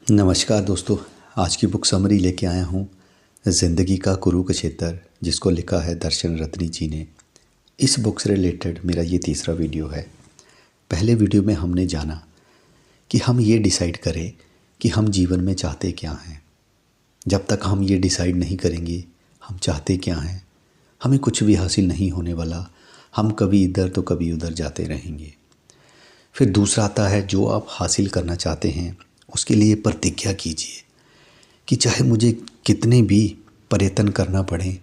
नमस्कार दोस्तों। आज की बुक समरी लेके आया हूँ ज़िंदगी का कुरुक्षेत्र, जिसको लिखा है दर्शन रत्नी जी ने। इस बुक से रिलेटेड मेरा ये तीसरा वीडियो है। पहले वीडियो में हमने जाना कि हम ये डिसाइड करें कि हम जीवन में चाहते क्या हैं। जब तक हम ये डिसाइड नहीं करेंगे हम चाहते क्या हैं, हमें कुछ भी हासिल नहीं होने वाला। हम कभी इधर तो कभी उधर जाते रहेंगे। फिर दूसरा आता है, जो आप हासिल करना चाहते हैं उसके लिए प्रतिज्ञा कीजिए कि चाहे मुझे कितने भी प्रयत्न करना पड़े,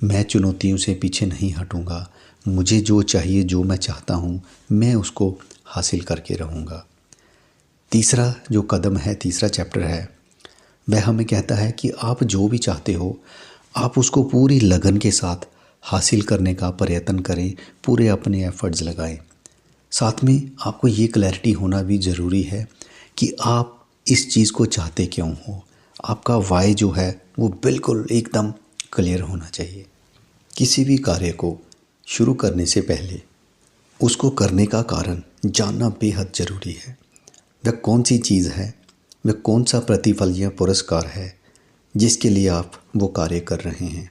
मैं चुनौतियों से पीछे नहीं हटूंगा। मुझे जो चाहिए, जो मैं चाहता हूँ, मैं उसको हासिल करके रहूँगा। तीसरा जो कदम है, तीसरा चैप्टर है, वह हमें कहता है कि आप जो भी चाहते हो आप उसको पूरी लगन के साथ हासिल करने का प्रयत्न करें, पूरे अपने एफर्ट्स लगाएं। साथ में आपको ये क्लैरिटी होना भी ज़रूरी है कि आप इस चीज़ को चाहते क्यों हो। आपका वाई जो है वो बिल्कुल एकदम क्लियर होना चाहिए। किसी भी कार्य को शुरू करने से पहले उसको करने का कारण जानना बेहद ज़रूरी है। वह कौन सी चीज़ है, वह कौन सा प्रतिफल या पुरस्कार है जिसके लिए आप वो कार्य कर रहे हैं।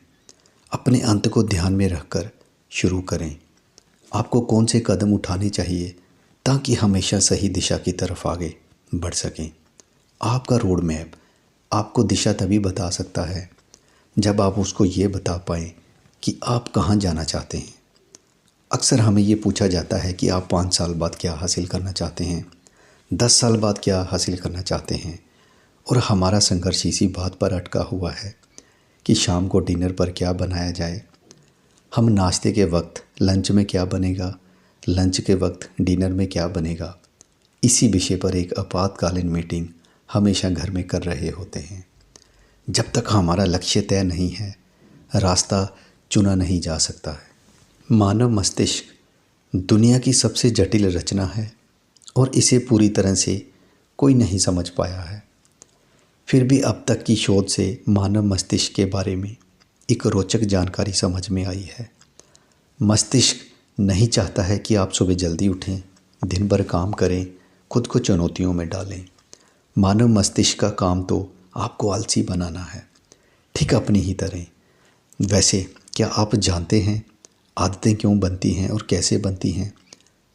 अपने अंत को ध्यान में रखकर शुरू करें। आपको कौन से कदम उठाने चाहिए ताकि हमेशा सही दिशा की तरफ आगे बढ़ सकें। आपका रोड मैप आपको दिशा तभी बता सकता है जब आप उसको ये बता पाएँ कि आप कहाँ जाना चाहते हैं। अक्सर हमें ये पूछा जाता है कि आप 5 साल बाद क्या हासिल करना चाहते हैं, 10 साल बाद क्या हासिल करना चाहते हैं, और हमारा संघर्ष इसी बात पर अटका हुआ है कि शाम को डिनर पर क्या बनाया जाए। हम नाश्ते के वक्त लंच में क्या बनेगा, लंच के वक्त डिनर में क्या बनेगा, इसी विषय पर एक आपातकालीन मीटिंग हमेशा घर में कर रहे होते हैं। जब तक हमारा लक्ष्य तय नहीं है, रास्ता चुना नहीं जा सकता है। मानव मस्तिष्क दुनिया की सबसे जटिल रचना है और इसे पूरी तरह से कोई नहीं समझ पाया है। फिर भी अब तक की शोध से मानव मस्तिष्क के बारे में एक रोचक जानकारी समझ में आई है। मस्तिष्क नहीं चाहता है कि आप सुबह जल्दी उठें, दिन भर काम करें, खुद को चुनौतियों में डालें। मानव मस्तिष्क का काम तो आपको आलसी बनाना है, ठीक अपनी ही तरह। वैसे क्या आप जानते हैं आदतें क्यों बनती हैं और कैसे बनती हैं?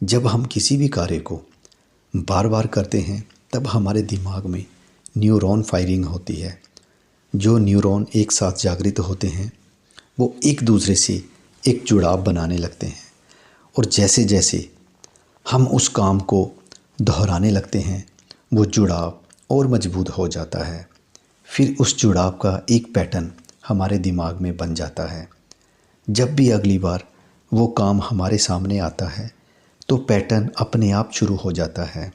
जब हम किसी भी कार्य को बार बार करते हैं तब हमारे दिमाग में न्यूरॉन फायरिंग होती है। जो न्यूरॉन एक साथ जागृत होते हैं वो एक दूसरे से एक जुड़ाव बनाने लगते हैं, और जैसे जैसे हम उस काम को दोहराने लगते हैं वो जुड़ाव और मजबूत हो जाता है। फिर उस जुड़ाव का एक पैटर्न हमारे दिमाग में बन जाता है। जब भी अगली बार वो काम हमारे सामने आता है तो पैटर्न अपने आप शुरू हो जाता है,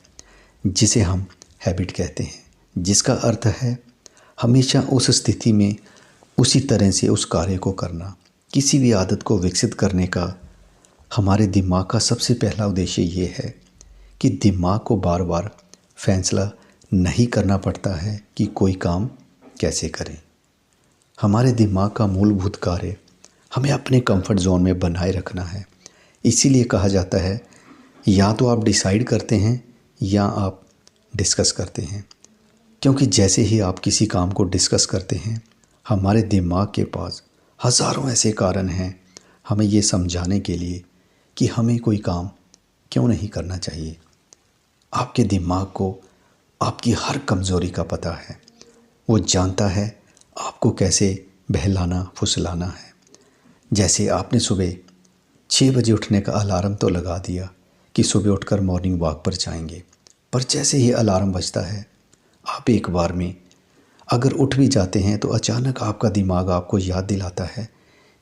जिसे हम हैबिट कहते हैं, जिसका अर्थ है हमेशा उस स्थिति में उसी तरह से उस कार्य को करना। किसी भी आदत को विकसित करने का हमारे दिमाग का सबसे पहला उद्देश्य ये है कि दिमाग को बार बार फैसला नहीं करना पड़ता है कि कोई काम कैसे करें। हमारे दिमाग का मूलभूत कार्य हमें अपने कंफर्ट जोन में बनाए रखना है। इसीलिए कहा जाता है या तो आप डिसाइड करते हैं या आप डिस्कस करते हैं, क्योंकि जैसे ही आप किसी काम को डिस्कस करते हैं हमारे दिमाग के पास हज़ारों ऐसे कारण हैं हमें ये समझाने के लिए कि हमें कोई काम क्यों नहीं करना चाहिए। आपके दिमाग को आपकी हर कमज़ोरी का पता है। वो जानता है आपको कैसे बहलाना फुसलाना है। जैसे आपने सुबह 6 बजे उठने का अलार्म तो लगा दिया कि सुबह उठकर मॉर्निंग वॉक पर जाएंगे, पर जैसे ही अलार्म बजता है आप एक बार में अगर उठ भी जाते हैं तो अचानक आपका दिमाग आपको याद दिलाता है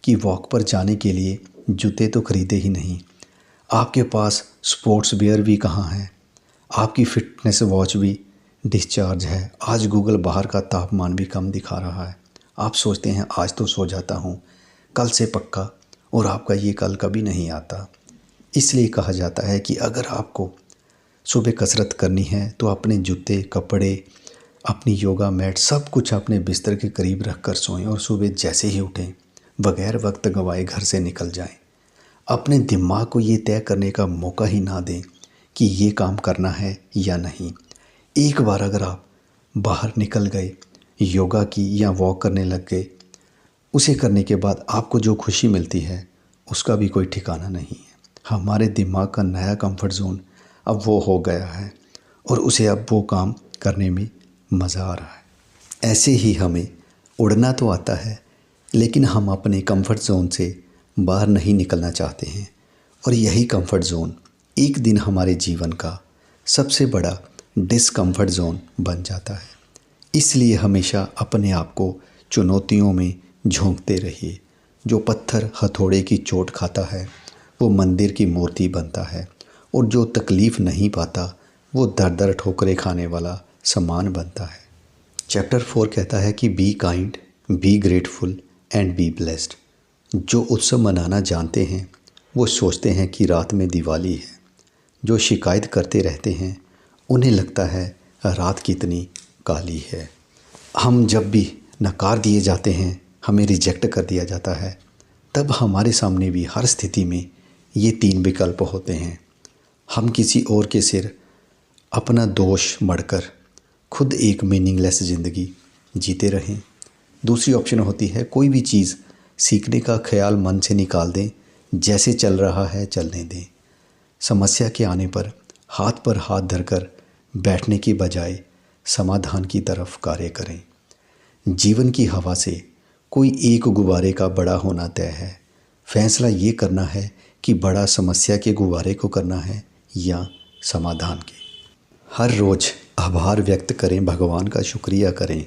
कि वॉक पर जाने के लिए जूते तो खरीदे ही नहीं, आपके पास स्पोर्ट्स वियर भी कहाँ है, आपकी फ़िटनेस वॉच भी डिस्चार्ज है, आज गूगल बाहर का तापमान भी कम दिखा रहा है। आप सोचते हैं आज तो सो जाता हूँ, कल से पक्का, और आपका ये कल कभी नहीं आता। इसलिए कहा जाता है कि अगर आपको सुबह कसरत करनी है तो अपने जूते, कपड़े, अपनी योगा मैट सब कुछ अपने बिस्तर के करीब रख कर सोएं और सुबह जैसे ही उठें बगैर वक्त गंवाए घर से निकल जाएं। अपने दिमाग को ये तय करने का मौका ही ना दें कि ये काम करना है या नहीं। एक बार अगर आप बाहर निकल गए, योगा की या वॉक करने लग गए, उसे करने के बाद आपको जो खुशी मिलती है उसका भी कोई ठिकाना नहीं है। हमारे दिमाग का नया कंफर्ट जोन अब वो हो गया है और उसे अब वो काम करने में मज़ा आ रहा है। ऐसे ही हमें उड़ना तो आता है, लेकिन हम अपने कंफर्ट जोन से बाहर नहीं निकलना चाहते हैं और यही कंफर्ट जोन एक दिन हमारे जीवन का सबसे बड़ा डिस्कम्फर्ट जोन बन जाता है। इसलिए हमेशा अपने आप को चुनौतियों में झोंकते रहिए। जो पत्थर हथौड़े की चोट खाता है वो मंदिर की मूर्ति बनता है, और जो तकलीफ़ नहीं पाता वो दर दर ठोकरें खाने वाला सामान बनता है। चैप्टर 4 कहता है कि be kind, be grateful and be blessed. जो उत्सव मनाना जानते हैं वो सोचते हैं कि रात में दिवाली है। जो शिकायत करते रहते हैं उन्हें लगता है रात कितनी काली है। हम जब भी नकार दिए जाते हैं, हमें रिजेक्ट कर दिया जाता है, तब हमारे सामने भी हर स्थिति में ये 3 विकल्प होते हैं। हम किसी और के सिर अपना दोष मढ़कर खुद एक मीनिंगलेस ज़िंदगी जीते रहें। दूसरी ऑप्शन होती है कोई भी चीज़ सीखने का ख्याल मन से निकाल दें, जैसे चल रहा है चलने दें। समस्या के आने पर हाथ धरकर बैठने की बजाय समाधान की तरफ कार्य करें। जीवन की हवा से कोई एक गुब्बारे का बड़ा होना तय है। फैसला ये करना है कि बड़ा समस्या के गुब्बारे को करना है या समाधान के। हर रोज़ आभार व्यक्त करें, भगवान का शुक्रिया करें।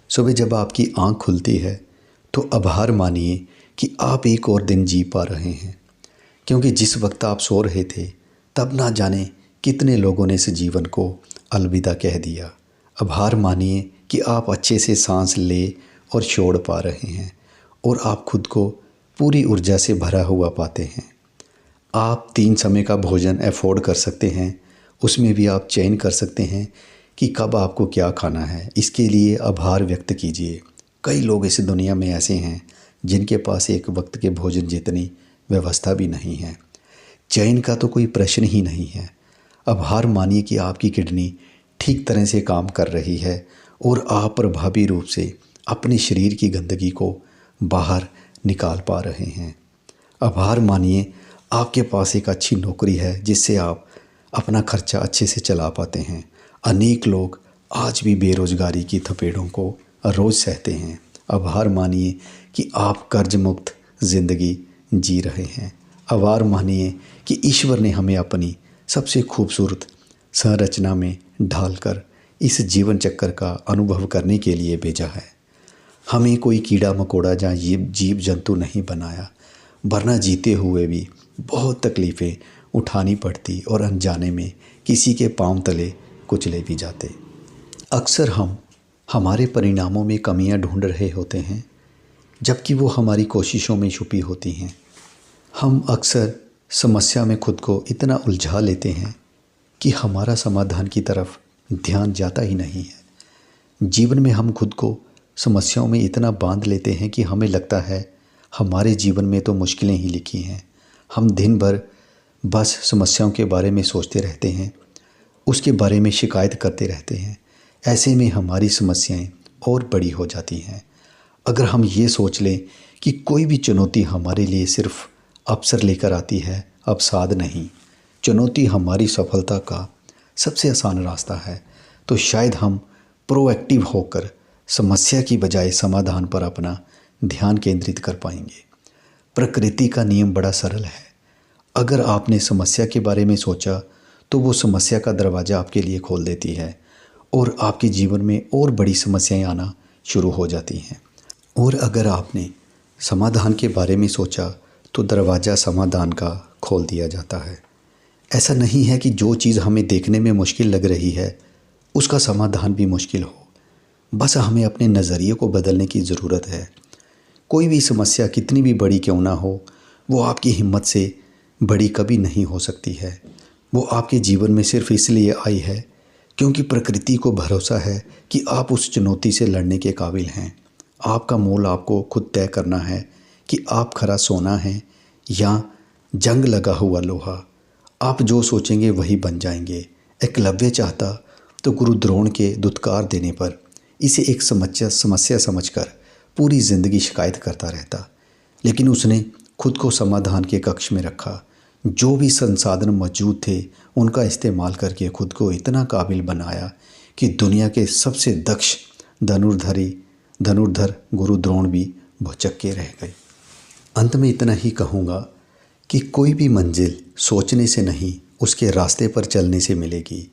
सुबह जब आपकी आँख खुलती है तो आभार मानिए कि आप एक और दिन जी पा रहे हैं, क्योंकि जिस वक्त आप सो रहे थे तब ना जाने कितने लोगों ने इस जीवन को अलविदा कह दिया। आभार मानिए कि आप अच्छे से सांस ले और छोड़ पा रहे हैं और आप खुद को पूरी ऊर्जा से भरा हुआ पाते हैं। आप 3 समय का भोजन अफोर्ड कर सकते हैं, उसमें भी आप चयन कर सकते हैं कि कब आपको क्या खाना है। इसके लिए आभार व्यक्त कीजिए। कई लोग इस दुनिया में ऐसे हैं जिनके पास एक वक्त के भोजन जितनी व्यवस्था भी नहीं है। चयन का तो कोई प्रश्न ही नहीं है। आभार मानिए कि आपकी किडनी ठीक तरह से काम कर रही है और आप प्रभावी रूप से अपने शरीर की गंदगी को बाहर निकाल पा रहे हैं। आभार मानिए आपके पास एक अच्छी नौकरी है जिससे आप अपना खर्चा अच्छे से चला पाते हैं। अनेक लोग आज भी बेरोज़गारी की थपेड़ों को रोज़ सहते हैं। आभार मानिए कि आप कर्ज मुक्त ज़िंदगी जी रहे हैं। आभार मानिए कि ईश्वर ने हमें अपनी सबसे खूबसूरत संरचना में ढालकर इस जीवन चक्कर का अनुभव करने के लिए भेजा है। हमें कोई कीड़ा मकोड़ा या जीव जंतु नहीं बनाया, वरना जीते हुए भी बहुत तकलीफ़ें उठानी पड़ती और अनजाने में किसी के पांव तले कुचले भी जाते। अक्सर हम हमारे परिणामों में कमियां ढूंढ रहे होते हैं, जबकि वो हमारी कोशिशों में छुपी होती हैं। हम अक्सर समस्या में खुद को इतना उलझा लेते हैं कि हमारा समाधान की तरफ ध्यान जाता ही नहीं है। जीवन में हम खुद को समस्याओं में इतना बांध लेते हैं कि हमें लगता है हमारे जीवन में तो मुश्किलें ही लिखी हैं। हम दिन भर बस समस्याओं के बारे में सोचते रहते हैं, उसके बारे में शिकायत करते रहते हैं। ऐसे में हमारी समस्याएं और बड़ी हो जाती हैं। अगर हम ये सोच लें कि कोई भी चुनौती हमारे लिए सिर्फ अवसर लेकर आती है, अवसाद नहीं, चुनौती हमारी सफलता का सबसे आसान रास्ता है, तो शायद हम प्रोएक्टिव होकर समस्या की बजाय समाधान पर अपना ध्यान केंद्रित कर पाएंगे। प्रकृति का नियम बड़ा सरल है। अगर आपने समस्या के बारे में सोचा तो वो समस्या का दरवाज़ा आपके लिए खोल देती है और आपके जीवन में और बड़ी समस्याएं आना शुरू हो जाती हैं। और अगर आपने समाधान के बारे में सोचा तो दरवाज़ा समाधान का खोल दिया जाता है। ऐसा नहीं है कि जो चीज़ हमें देखने में मुश्किल लग रही है उसका समाधान भी मुश्किल हो, बस हमें अपने नज़रिए को बदलने की ज़रूरत है। कोई भी समस्या कितनी भी बड़ी क्यों ना हो, वो आपकी हिम्मत से बड़ी कभी नहीं हो सकती है। वो आपके जीवन में सिर्फ इसलिए आई है क्योंकि प्रकृति को भरोसा है कि आप उस चुनौती से लड़ने के काबिल हैं। आपका मोल आपको खुद तय करना है कि आप खरा सोना है या जंग लगा हुआ लोहा। आप जो सोचेंगे वही बन जाएंगे। एकलव्य चाहता तो गुरु द्रोण के दुत्कार देने पर इसे एक समस्या समझकर पूरी ज़िंदगी शिकायत करता रहता। लेकिन उसने खुद को समाधान के कक्ष में रखा। जो भी संसाधन मौजूद थे उनका इस्तेमाल करके खुद को इतना काबिल बनाया कि दुनिया के सबसे दक्ष धनुर्धर गुरु द्रोण भी भौचक्के रह गए। अंत में इतना ही कहूँगा कि कोई भी मंजिल सोचने से नहीं, उसके रास्ते पर चलने से मिलेगी।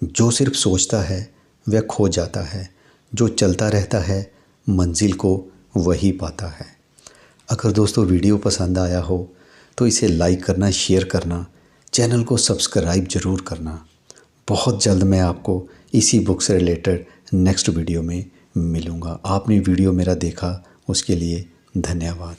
जो सिर्फ सोचता है वह खो जाता है, जो चलता रहता है मंजिल को वही पाता है। अगर दोस्तों वीडियो पसंद आया हो तो इसे लाइक करना, शेयर करना, चैनल को सब्सक्राइब ज़रूर करना। बहुत जल्द मैं आपको इसी बुक से रिलेटेड नेक्स्ट वीडियो में मिलूँगा। आपने वीडियो मेरा देखा उसके लिए धन्यवाद।